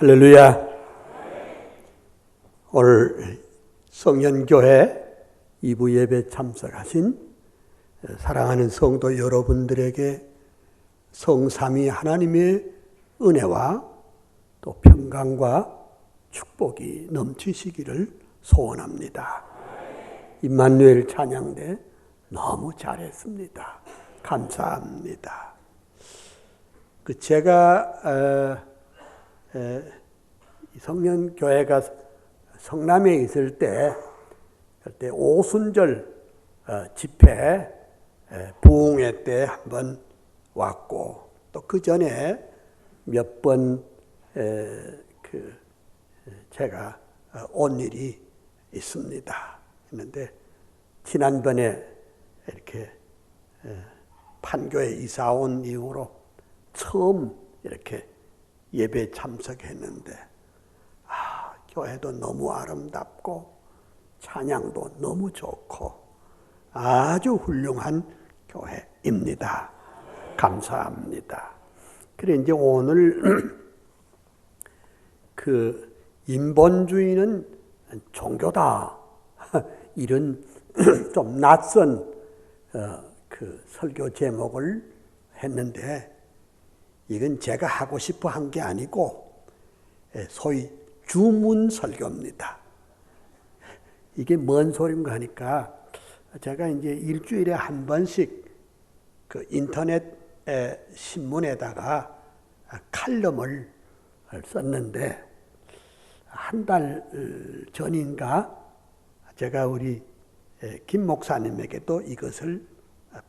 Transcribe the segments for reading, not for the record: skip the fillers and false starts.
할렐루야. 오늘 성년교회 2부 예배 참석하신 사랑하는 성도 여러분들에게 성삼위 하나님의 은혜와 또 평강과 축복이 넘치시기를 소원합니다. 임마누엘 찬양대 너무 잘했습니다. 감사합니다. 제가 성년교회가 성남에 있을 때 그때 오순절 집회 부흥회 때 한번 왔고 또 그 전에 몇 번 제가 온 일이 있습니다. 했는데 지난번에 이렇게 판교에 이사 온 이후로 처음 이렇게 예배 참석했는데 교회도 너무 아름답고 찬양도 너무 좋고 아주 훌륭한 교회입니다. 감사합니다. 그래 이제 오늘 인본주의는 종교다 이런 좀 낯선 설교 제목을 했는데 이건 제가 하고 싶어 한 게 아니고 소위 주문 설교입니다. 이게 뭔 소린가 하니까 제가 이제 일주일에 한 번씩 인터넷 신문에다가 칼럼을 썼는데 한 달 전인가 제가 우리 김 목사님에게도 이것을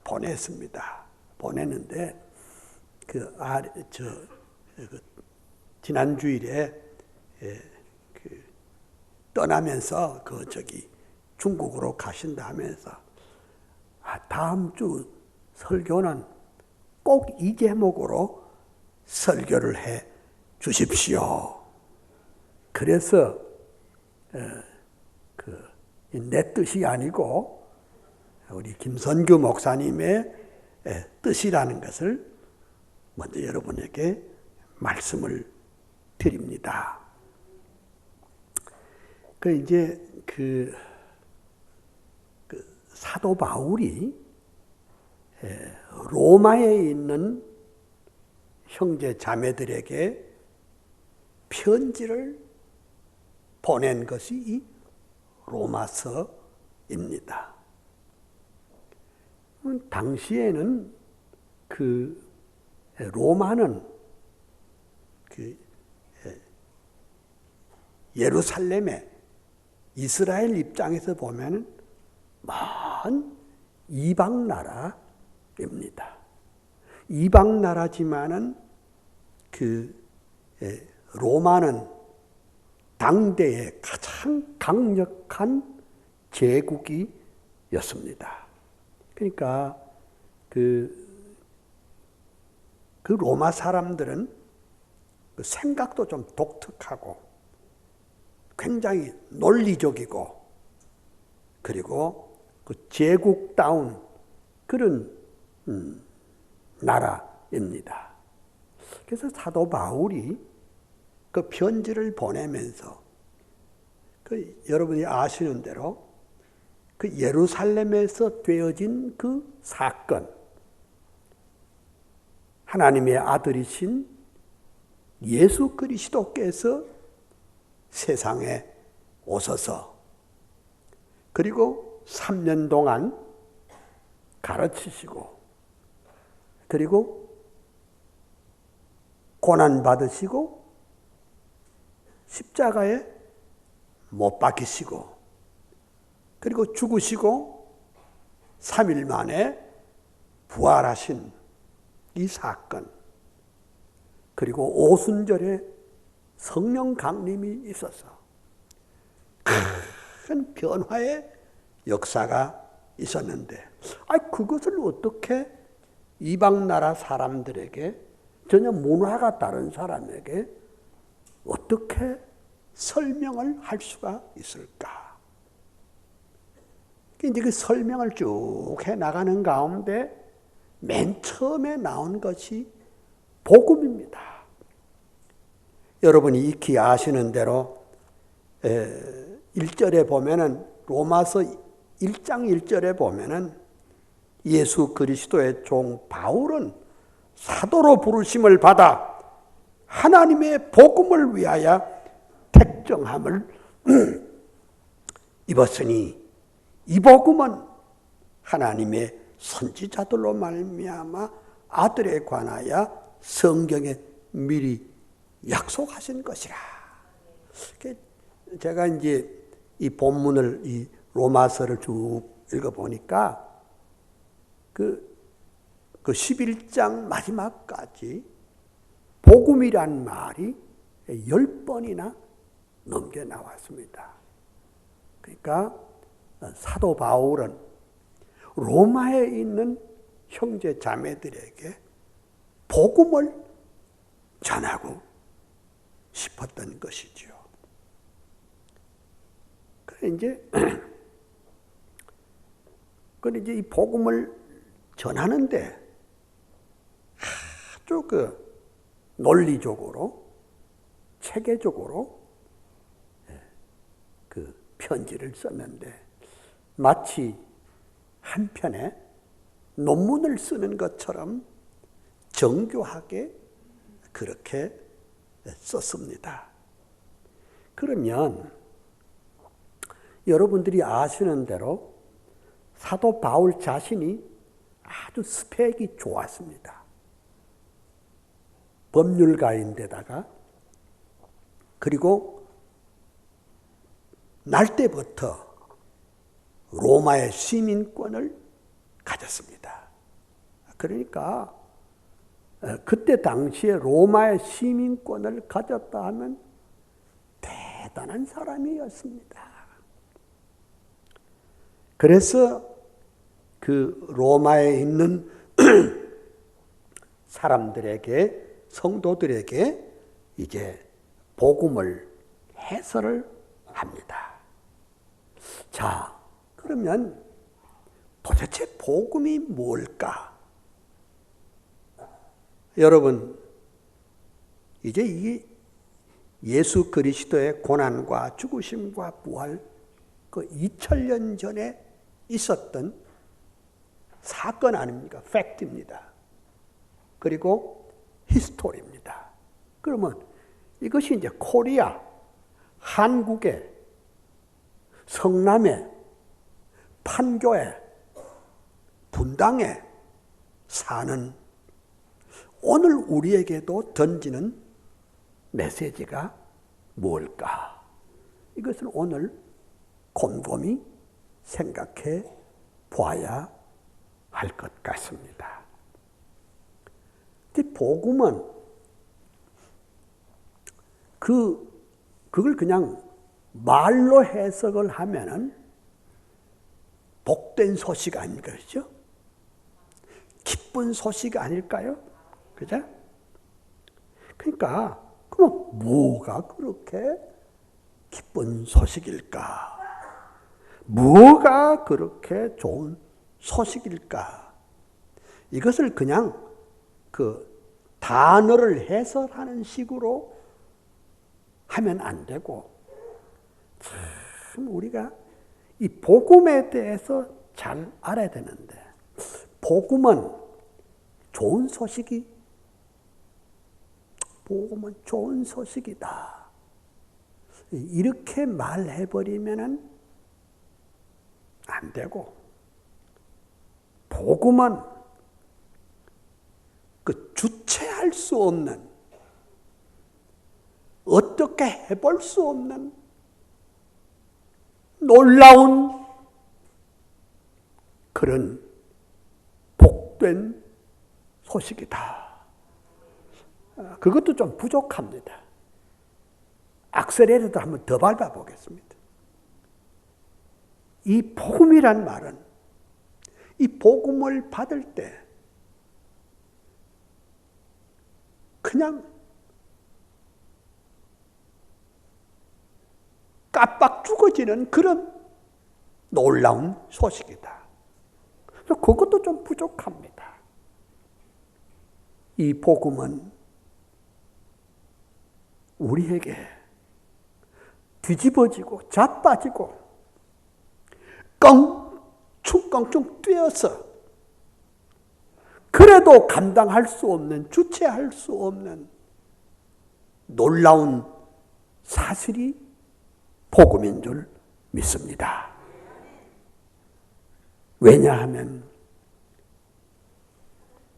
보냈습니다. 보냈는데 지난 주일에 떠나면서 중국으로 가신다 하면서 다음 주 설교는 꼭 이 제목으로 설교를 해 주십시오. 그래서 내 뜻이 아니고 우리 김선규 목사님의 뜻이라는 것을 먼저 여러분에게 말씀을 드립니다. 이제 사도 바울이 로마에 있는 형제 자매들에게 편지를 보낸 것이 이 로마서입니다. 당시에는 로마는 예루살렘에 이스라엘 입장에서 보면 먼 이방 나라입니다. 이방 나라지만은 로마는 당대의 가장 강력한 제국이었습니다. 그러니까 로마 사람들은 생각도 좀 독특하고 굉장히 논리적이고 그리고 제국다운 그런 나라입니다. 그래서 사도 바울이 편지를 보내면서 여러분이 아시는 대로 예루살렘에서 되어진 사건, 하나님의 아들이신 예수 그리스도께서 세상에 오셔서 그리고 3년 동안 가르치시고 그리고 고난받으시고 십자가에 못 박히시고 그리고 죽으시고 3일 만에 부활하신 이 사건 그리고 오순절에 성령 강림이 있어서 큰 변화의 역사가 있었는데 그것을 어떻게 이방 나라 사람들에게 전혀 문화가 다른 사람에게 어떻게 설명을 할 수가 있을까? 이제 그 설명을 쭉 해 나가는 가운데 맨 처음에 나온 것이 복음입니다. 여러분이 익히 아시는 대로 1절에 보면은 로마서 1장 1절에 보면은 예수 그리스도의 종 바울은 사도로 부르심을 받아 하나님의 복음을 위하여 택정함을 입었으니 이 복음은 하나님의 선지자들로 말미암아 아들에 관하여 성경에 미리 약속하신 것이라. 제가 이제 이 본문을 이 로마서를 쭉 읽어보니까 그 11장 마지막까지 복음이란 말이 10번이나 넘게 나왔습니다. 그러니까 사도 바울은 로마에 있는 형제 자매들에게 복음을 전하고 싶었던 것이죠. 그래 이제 이 복음을 전하는데 아주 논리적으로, 체계적으로 그 편지를 썼는데 마치 한 편의 논문을 쓰는 것처럼 정교하게 그렇게 썼습니다. 그러면 여러분들이 아시는 대로 사도 바울 자신이 아주 스펙이 좋았습니다. 법률가인데다가 그리고 날 때부터 로마의 시민권을 가졌습니다. 그러니까 그때 당시에 로마의 시민권을 가졌다 하면 대단한 사람이었습니다. 그래서 그 로마에 있는 사람들에게, 성도들에게 이제 복음을 해설을 합니다. 자, 그러면 도대체 복음이 뭘까? 여러분, 이제 이게 예수 그리스도의 고난과 죽으심과 부활, 그 2000년 전에 있었던 사건 아닙니까? 팩트입니다. 그리고 히스토리입니다. 그러면 이것이 이제 코리아, 한국의 성남에, 판교에, 분당에 사는 오늘 우리에게도 던지는 메시지가 뭘까? 이것을 오늘 곰곰이 생각해 보아야 할 것 같습니다. 근데 복음은 그걸 그냥 말로 해석을 하면은 복된 소식 아닙니까? 그죠? 기쁜 소식 아닐까요? 그죠? 그러니까, 그럼 뭐가 그렇게 기쁜 소식일까? 뭐가 그렇게 좋은 소식일까? 이것을 그냥 그 단어를 해설하는 식으로 하면 안 되고, 참 우리가 이 복음에 대해서 잘 알아야 되는데, 복음은 좋은 소식이다. 이렇게 말해버리면 안 되고, 복음은 그 주체할 수 없는, 어떻게 해볼 수 없는 놀라운 그런 복된 소식이다. 그것도 좀 부족합니다. 악셀레이터도 한번 더 밟아보겠습니다. 이 복음이란 말은 이 복음을 받을 때 그냥 깜빡 죽어지는 그런 놀라운 소식이다. 그래서 그것도 좀 부족합니다. 이 복음은 우리에게 뒤집어지고 자빠지고 껑충껑충 뛰어서 그래도 감당할 수 없는, 주체할 수 없는 놀라운 사실이 복음인 줄 믿습니다. 왜냐하면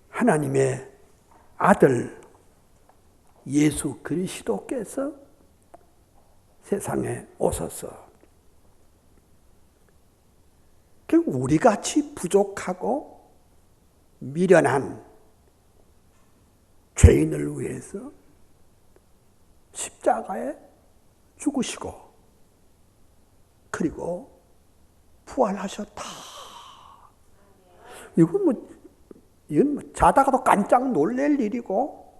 하나님의 아들 예수 그리스도께서 세상에 오셔서 우리같이 부족하고 미련한 죄인을 위해서 십자가에 죽으시고 그리고 부활하셨다. 이건 자다가도 깜짝 놀랄 일이고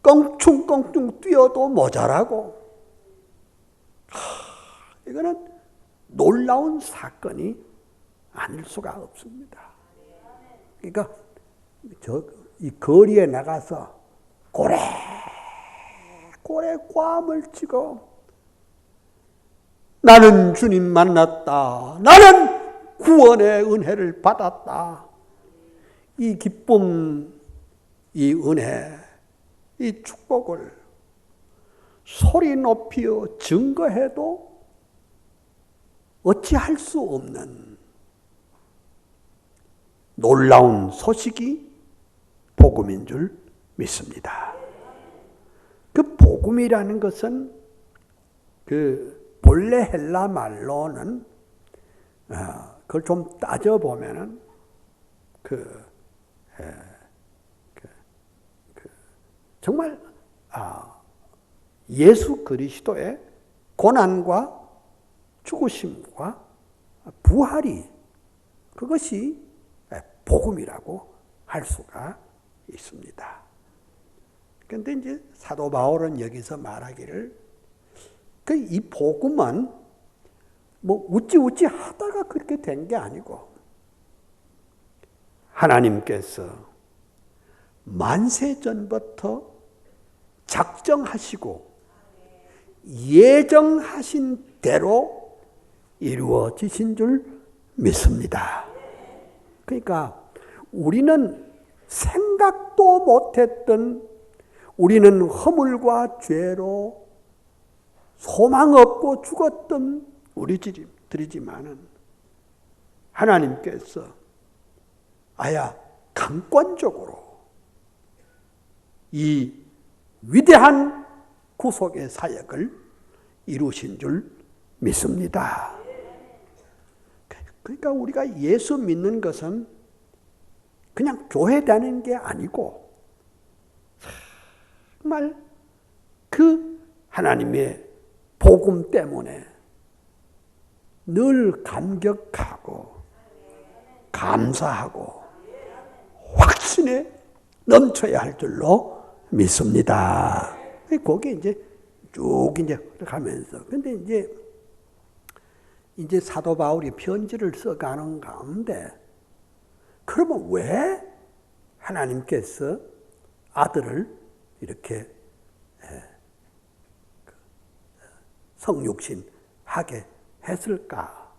껑충껑충 뛰어도 모자라고 이거는 놀라운 사건이 아닐 수가 없습니다. 그러니까 이 거리에 나가서 고래 꽐을 치고 나는 주님 만났다. 나는 구원의 은혜를 받았다. 이 기쁨, 이 은혜, 이 축복을 소리 높여 증거해도 어찌할 수 없는 놀라운 소식이 복음인 줄 믿습니다. 그 복음이라는 것은 그 본래 헬라 말로는 그걸 좀 따져보면은 정말 예수 그리스도의 고난과 죽으심과 부활이 그것이 복음이라고 할 수가 있습니다. 그런데 이제 사도 바울은 여기서 말하기를 이 복음은 뭐 우찌우찌 하다가 그렇게 된 게 아니고 하나님께서 만세 전부터 작정하시고 예정하신 대로 이루어지신 줄 믿습니다. 그러니까 우리는 생각도 못했던 우리는 허물과 죄로 소망 없고 죽었던 우리들이지만은 하나님께서 아야 강권적으로 이 위대한 구속의 사역을 이루신 줄 믿습니다. 그러니까 우리가 예수 믿는 것은 그냥 교회 다니는 게 아니고 정말 그 하나님의 복음 때문에 늘 감격하고 감사하고 확신에 넘쳐야 할 줄로 믿습니다. 거기에 이제 쭉 이제 가면서 근데 이제 사도 바울이 편지를 써가는 가운데 그러면 왜 하나님께서 아들을 이렇게 성육신하게 했을까?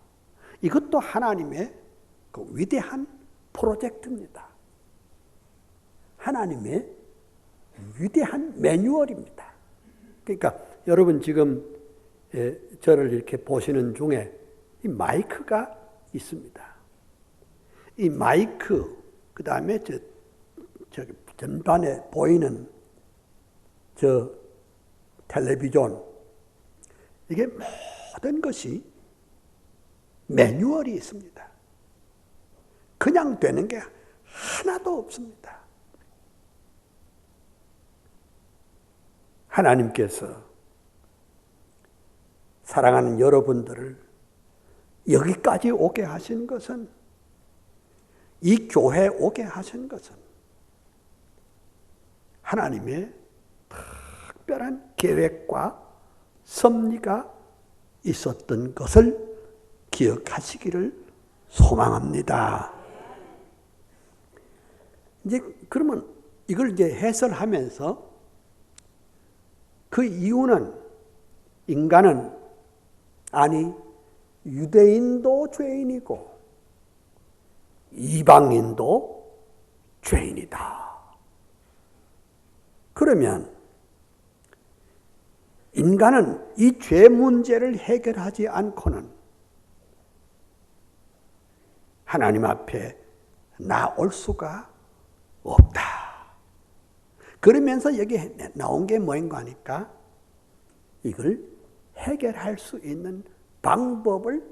이것도 하나님의 그 위대한 프로젝트입니다. 하나님의 위대한 매뉴얼입니다. 그러니까 여러분 지금 저를 이렇게 보시는 중에 이 마이크가 있습니다. 이 마이크, 그 다음에 저기 전반에 보이는 저 텔레비전, 이게 모든 것이 매뉴얼이 있습니다. 그냥 되는 게 하나도 없습니다. 하나님께서 사랑하는 여러분들을 여기까지 오게 하신 것은, 이 교회에 오게 하신 것은 하나님의 특별한 계획과 섭리가 있었던 것을 기억하시기를 소망합니다. 이제 그러면 이걸 이제 해설하면서 그 이유는 인간은, 아니 유대인도 죄인이고 이방인도 죄인이다. 그러면 인간은 이 죄 문제를 해결하지 않고는 하나님 앞에 나올 수가 없다. 그러면서 여기 나온 게 뭐인가 하니까 이걸 해결할 수 있는 방법을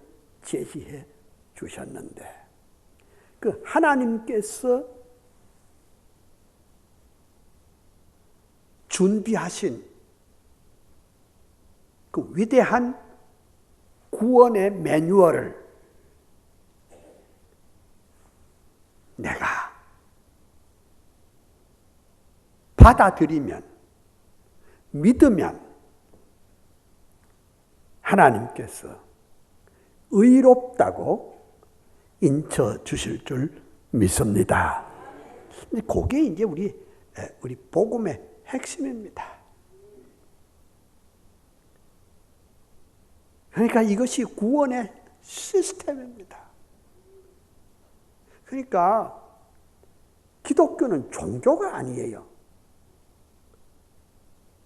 제시해 주셨는데, 그 하나님께서 준비하신 그 위대한 구원의 매뉴얼을 내가 받아들이면, 믿으면 하나님께서 의롭다고 인쳐 주실 줄 믿습니다. 그게 이제 우리 복음의 핵심입니다. 그러니까 이것이 구원의 시스템입니다. 그러니까 기독교는 종교가 아니에요.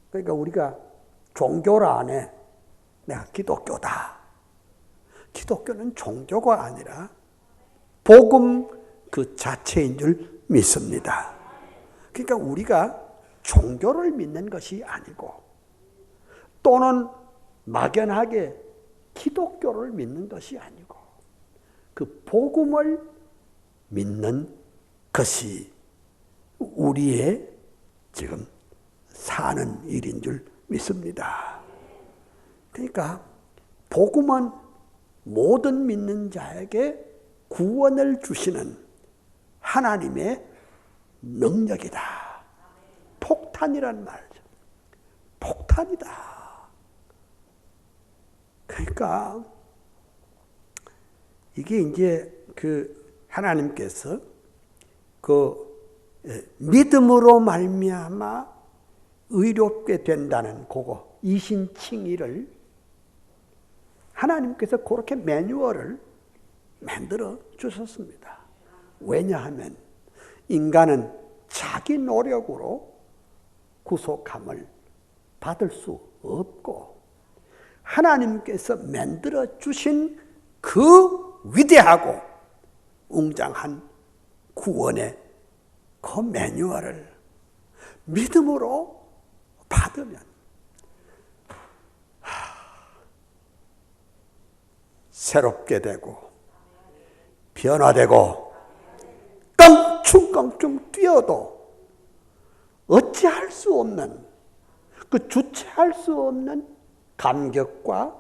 그러니까 우리가 종교라 안 해. 내가 기독교다. 기독교는 종교가 아니라 복음 그 자체인 줄 믿습니다. 그러니까 우리가 종교를 믿는 것이 아니고, 또는 막연하게 기독교를 믿는 것이 아니고, 그 복음을 믿는 것이 우리의 지금 사는 일인 줄 믿습니다. 그러니까 복음은 모든 믿는 자에게 구원을 주시는 하나님의 능력이다. 폭탄이란 말이죠. 폭탄이다. 그러니까 이게 이제 그 하나님께서 그 믿음으로 말미암아 의롭게 된다는 그거 이신칭의를 하나님께서 그렇게 매뉴얼을 만들어 주셨습니다. 왜냐하면 인간은 자기 노력으로 구속함을 받을 수 없고, 하나님께서 만들어 주신 그 위대하고 웅장한 구원의 그 매뉴얼을 믿음으로 받으면 새롭게 되고 변화되고 껑충껑충 뛰어도 어찌할 수 없는, 그 주체할 수 없는 감격과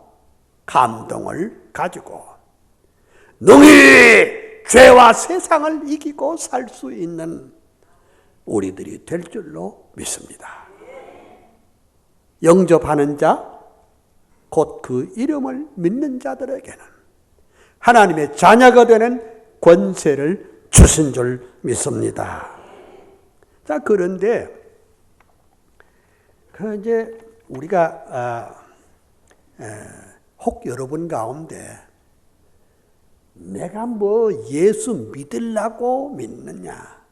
감동을 가지고 능히 죄와 세상을 이기고 살 수 있는 우리들이 될 줄로 믿습니다. 영접하는 자, 곧 그 이름을 믿는 자들에게는 하나님의 자녀가 되는 권세를 주신 줄 믿습니다. 자, 그런데 이제 우리가 혹 여러분 가운데 내가 뭐 예수 믿으려고 믿느냐,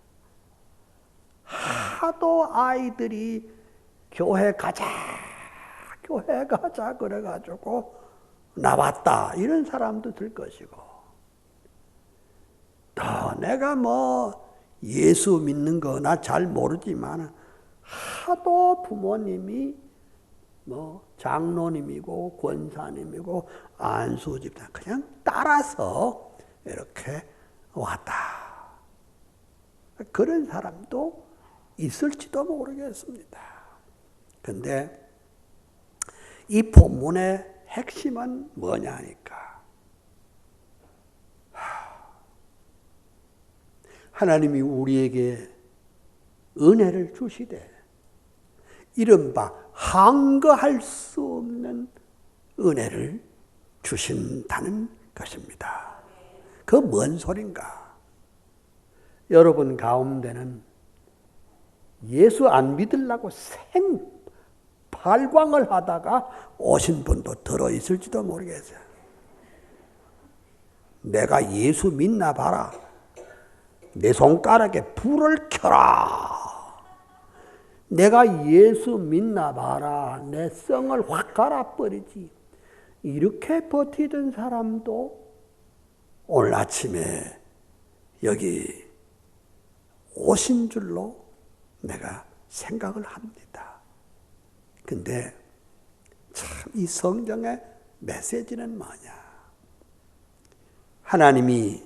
하도 아이들이 교회 가자 그래가지고 나왔다 이런 사람도 들 것이고, 또 내가 뭐 예수 믿는 거 나 잘 모르지만 하도 부모님이 뭐 장로님이고 권사님이고 안수집사 그냥 따라서 이렇게 왔다. 그런 사람도 있을지도 모르겠습니다. 근데 이 본문의 핵심은 뭐냐 하니까, 하나님이 우리에게 은혜를 주시되 이른바 한거할 수 없는 은혜를 주신다는 것입니다. 그 뭔 소린가? 여러분 가운데는 예수 안 믿으려고 발광을 하다가 오신 분도 들어있을지도 모르겠어요. 내가 예수 믿나 봐라. 내 손가락에 불을 켜라. 내가 예수 믿나 봐라. 내 성을 확 갈아버리지. 이렇게 버티던 사람도 오늘 아침에 여기 오신 줄로 내가 생각을 합니다. 근데 참 이 성경의 메시지는 뭐냐? 하나님이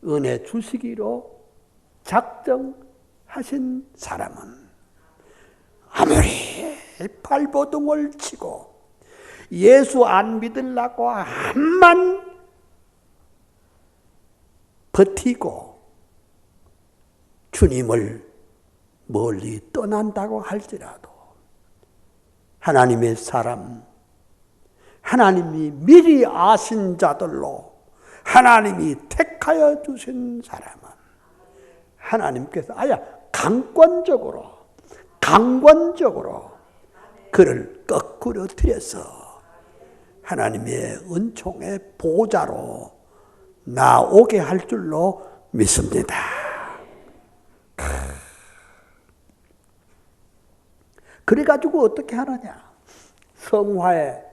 은혜 주시기로 작정하신 사람은 아무리 발버둥을 치고 예수 안 믿으려고 한만 버티고 주님을 멀리 떠난다고 할지라도 하나님의 사람, 하나님이 미리 아신 자들로 하나님이 택하여 주신 사람은 하나님께서 아예 강권적으로 그를 거꾸로 들여서 하나님의 은총의 보좌로 나오게 할 줄로 믿습니다. 그래가지고 어떻게 하느냐? 성화의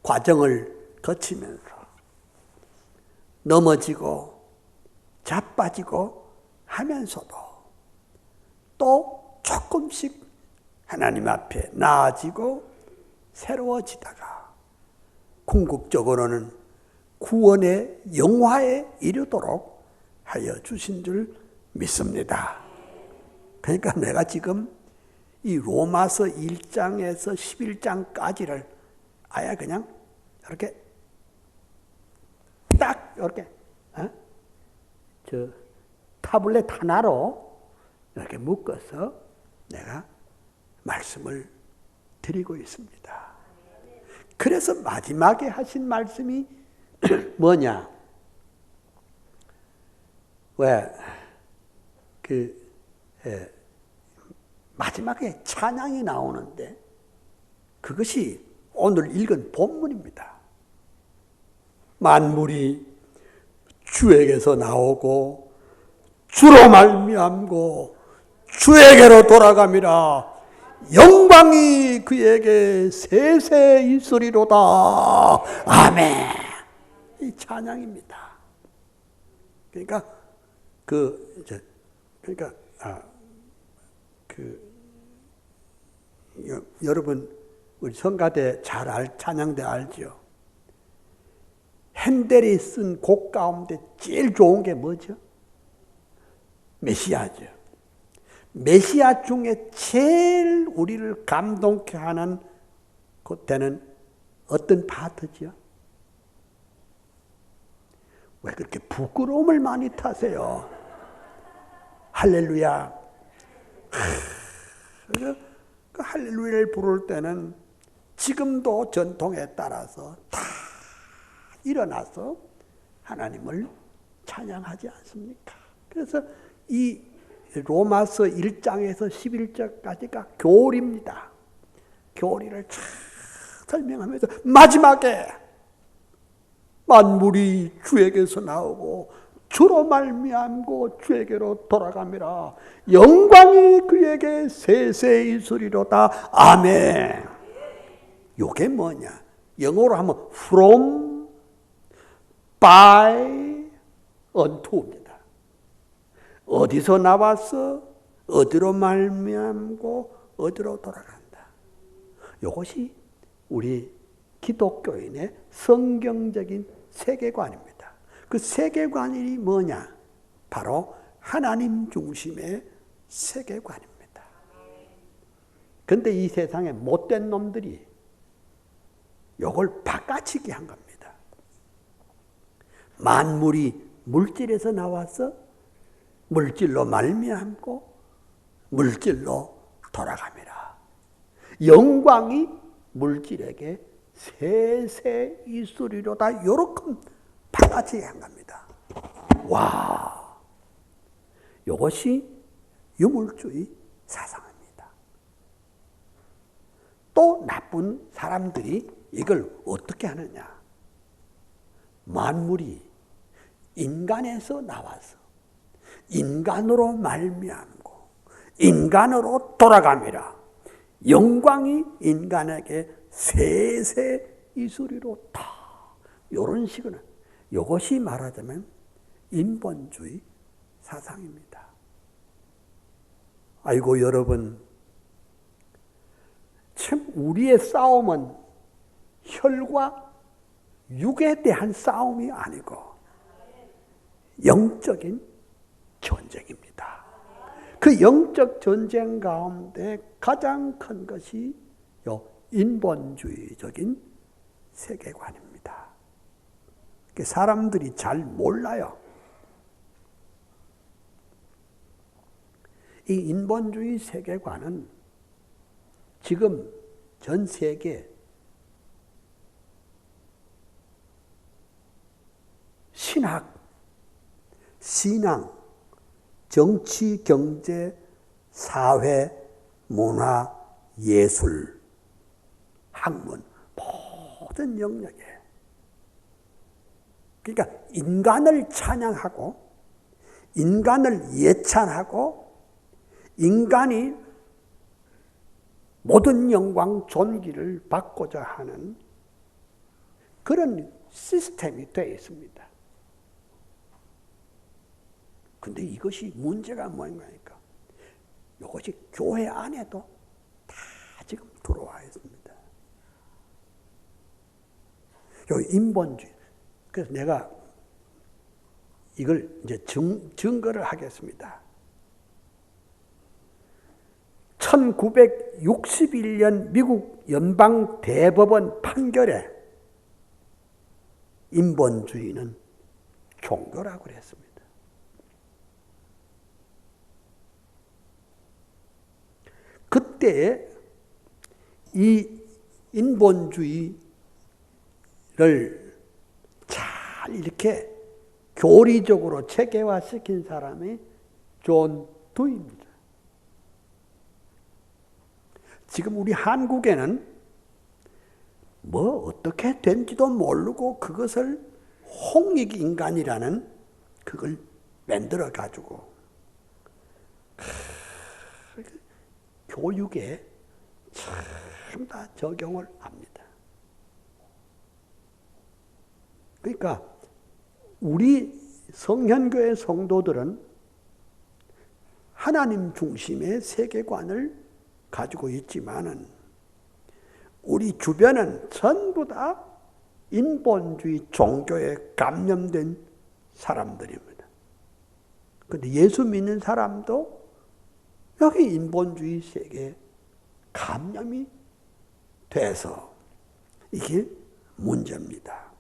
과정을 거치면서 넘어지고 자빠지고 하면서도 또 조금씩 하나님 앞에 나아지고 새로워지다가 궁극적으로는 구원의 영화에 이르도록 하여 주신 줄 믿습니다. 그러니까 내가 지금 이 로마서 1장에서 11장까지를 아예 그냥 이렇게 딱 이렇게 저 타블렛 하나로 이렇게 묶어서 내가 말씀을 드리고 있습니다. 그래서 마지막에 하신 말씀이 뭐냐? 마지막에 찬양이 나오는데 그것이 오늘 읽은 본문입니다. 만물이 주에게서 나오고 주로 말미암고 주에게로 돌아감이라. 영광이 그에게 세세 있으리로다. 아멘. 이 찬양입니다. 그러니까 여러분 우리 성가대 잘 찬양대 알죠? 핸델이 쓴 곡 가운데 제일 좋은 게 뭐죠? 메시아죠. 메시아 중에 제일 우리를 감동케 하는 그때는 어떤 파트죠? 왜 그렇게 부끄러움을 많이 타세요? 할렐루야. 그래서 그 할렐루야를 부를 때는 지금도 전통에 따라서 다 일어나서 하나님을 찬양하지 않습니까? 그래서 이 로마서 1장에서 11장까지가 교리입니다. 교리를 쫙 설명하면서 마지막에 만물이 주에게서 나오고 주로 말미암고 주에게로 돌아갑니다. 영광이 그에게 세세 있으리로다. 아멘. 요게 뭐냐? 영어로 하면 from, by, unto입니다. 어디서 나와서 어디로 말미암고 어디로 돌아간다. 이것이 우리 기독교인의 성경적인 세계관입니다. 그 세계관이 뭐냐? 바로 하나님 중심의 세계관입니다. 그런데 이 세상에 못된 놈들이 이걸 바꿔치기 한 겁니다. 만물이 물질에서 나와서 물질로 말미암고 물질로 돌아갑니다. 영광이 물질에게 세세 있으리로다. 이렇게 바꿔치기 한 겁니다. 와, 이것이 유물주의 사상입니다. 나쁜 사람들이 이걸 어떻게 하느냐? 만물이 인간에서 나와서 인간으로 말미암고 인간으로 돌아감이라. 영광이 인간에게 세세 이수리로다. 이런 식으로 이것이 말하자면 인본주의 사상입니다. 아이고 여러분, 참 우리의 싸움은 혈과 육에 대한 싸움이 아니고 영적인 전쟁입니다. 그 영적 전쟁 가운데 가장 큰 것이 인본주의적인 세계관입니다. 사람들이 잘 몰라요. 이 인본주의 세계관은 지금 전 세계 신학, 신앙, 정치, 경제, 사회, 문화, 예술, 학문 모든 영역에 그러니까 인간을 찬양하고 인간을 예찬하고 인간이 모든 영광, 존귀를 받고자 하는 그런 시스템이 되어 있습니다. 근데 이것이 문제가 뭐인가니까 이것이 교회 안에도 다 지금 들어와 있습니다. 요 인본주의. 그래서 내가 이걸 이제 증거를 하겠습니다. 1961년 미국 연방 대법원 판결에 인본주의는 종교라고 그랬습니다. 그때 이 인본주의를 잘 이렇게 교리적으로 체계화시킨 사람이 존 두이입니다. 지금 우리 한국에는 뭐 어떻게 된지도 모르고 그것을 홍익인간이라는 그걸 만들어 가지고 교육에 참 다 적용을 합니다. 그러니까 우리 성현교회 성도들은 하나님 중심의 세계관을 가지고 있지만은 우리 주변은 전부 다 인본주의 종교에 감염된 사람들입니다. 그런데 예수 믿는 사람도 여기 인본주의 세계에 감염이 돼서 이게 문제입니다.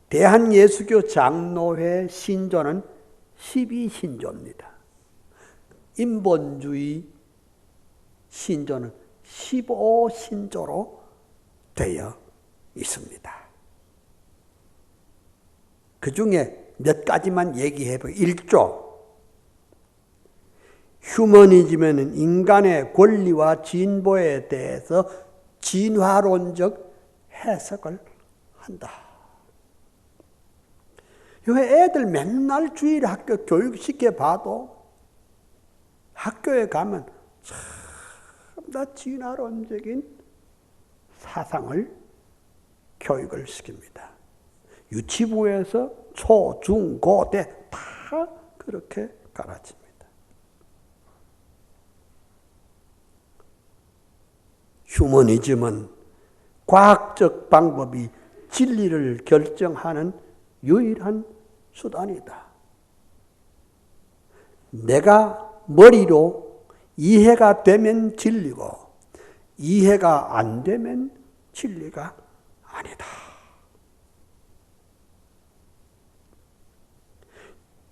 대한예수교 장로회 신조는 12신조입니다. 인본주의 신조는 15신조로 되어 있습니다. 그 중에 몇 가지만 얘기해 보요. 1조. 휴머니즘에는 인간의 권리와 진보에 대해서 진화론적 해석을 한다. 왜 애들 맨날 주일학교 교육시켜 봐도 학교에 가면 참 다 진화론적인 사상을 교육을 시킵니다. 유치부에서 초, 중, 고 때 다 그렇게 가르칩니다. 휴머니즘은 과학적 방법이 진리를 결정하는 유일한 수단이다. 내가 머리로 이해가 되면 진리고 이해가 안 되면 진리가 아니다.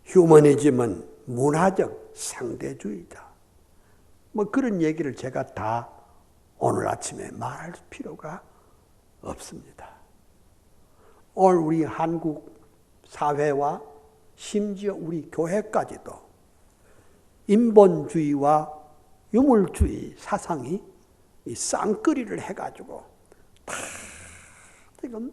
휴머니즘은 문화적 상대주의다. 뭐 그런 얘기를 제가 다 오늘 아침에 말할 필요가 없습니다. 오늘 우리 한국 사회와 심지어 우리 교회까지도 인본주의와 유물주의 사상이 이 쌍끌이를 해가지고 다 지금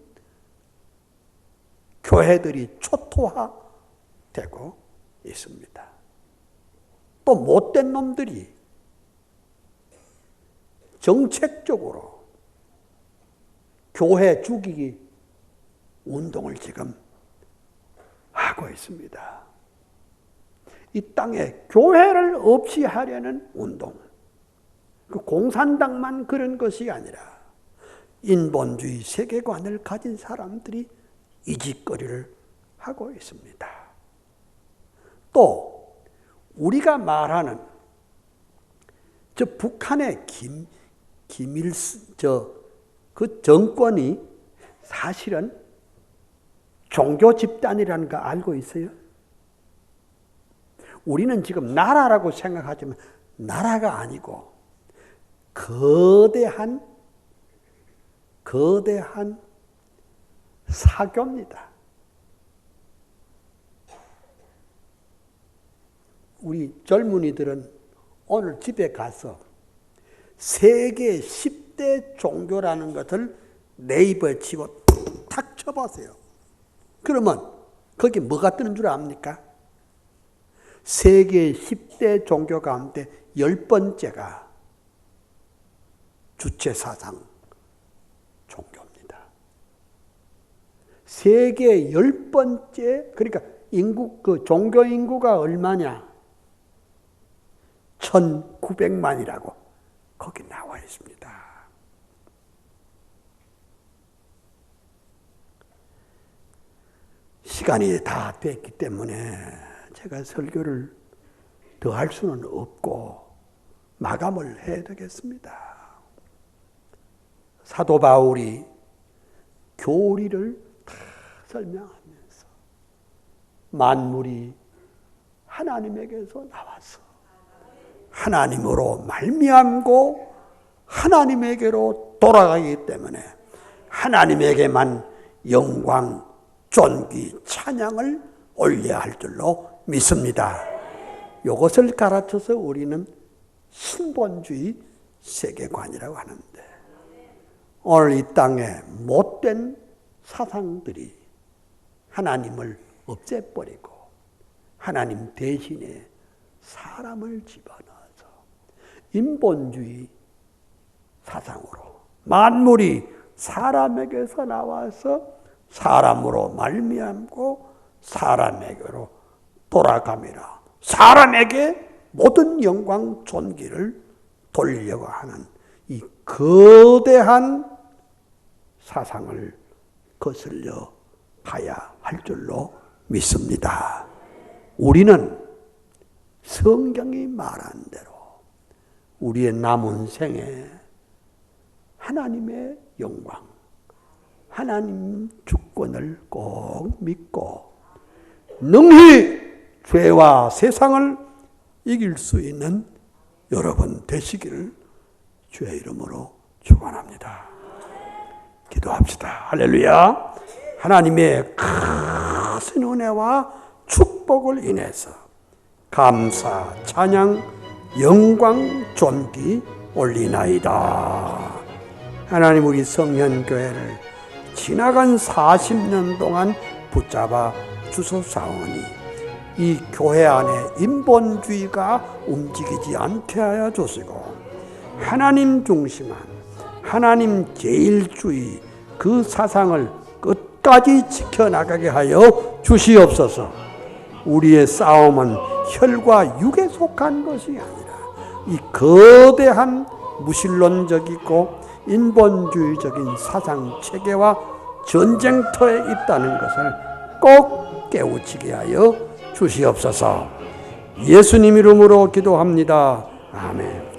교회들이 초토화되고 있습니다. 또 못된 놈들이 정책적으로 교회 죽이기 운동을 지금 하고 있습니다. 이 땅에 교회를 없이 하려는 운동, 그 공산당만 그런 것이 아니라 인본주의 세계관을 가진 사람들이 이 짓거리를 하고 있습니다. 또 우리가 말하는 저 북한의 그 정권이 사실은 종교 집단이라는 거 알고 있어요? 우리는 지금 나라라고 생각하지만 나라가 아니고 거대한 사교입니다. 우리 젊은이들은 오늘 집에 가서 세계 10대 종교라는 것을 네이버에 치고 탁 쳐보세요. 그러면 거기 뭐가 뜨는 줄 압니까? 세계 10대 종교 가운데 10번째가 주체사상 종교입니다. 세계 10번째, 그러니까 그 종교 인구가 얼마냐? 1900만이라고 거기 나와 있습니다. 시간이 다 됐기 때문에 제가 설교를 더 할 수는 없고 마감을 해야 되겠습니다. 사도 바울이 교리를 다 설명하면서 만물이 하나님에게서 나와서 하나님으로 말미암고 하나님에게로 돌아가기 때문에 하나님에게만 영광, 존귀, 찬양을 올려야 할 줄로 믿습니다. 이것을 가르쳐서 우리는 신본주의 세계관이라고 하는데, 오늘 이 땅에 못된 사상들이 하나님을 없애버리고 하나님 대신에 사람을 집어넣어서 인본주의 사상으로 만물이 사람에게서 나와서 사람으로 말미암고 사람에게로 돌아가미라. 사람에게 모든 영광 존귀를 돌리려고 하는 이 거대한 사상을 거슬려 가야 할 줄로 믿습니다. 우리는 성경이 말한 대로 우리의 남은 생에 하나님의 영광, 하나님 주권을 꼭 믿고 능히 죄와 세상을 이길 수 있는 여러분 되시기를 주의 이름으로 축원합니다. 기도합시다. 할렐루야. 하나님의 큰 은혜와 축복을 인해서 감사, 찬양, 영광, 존귀 올리나이다. 하나님, 우리 성현교회를 지나간 40년 동안 붙잡아 주소사오니 이 교회 안에 인본주의가 움직이지 않게 하여 주시고 하나님 중심한 하나님 제일주의 그 사상을 끝까지 지켜나가게 하여 주시옵소서. 우리의 싸움은 혈과 육에 속한 것이 아니라 이 거대한 무신론적이고 인본주의적인 사상 체계와 전쟁터에 있다는 것을 꼭 깨우치게 하여 주시옵소서. 예수님 이름으로 기도합니다. 아멘.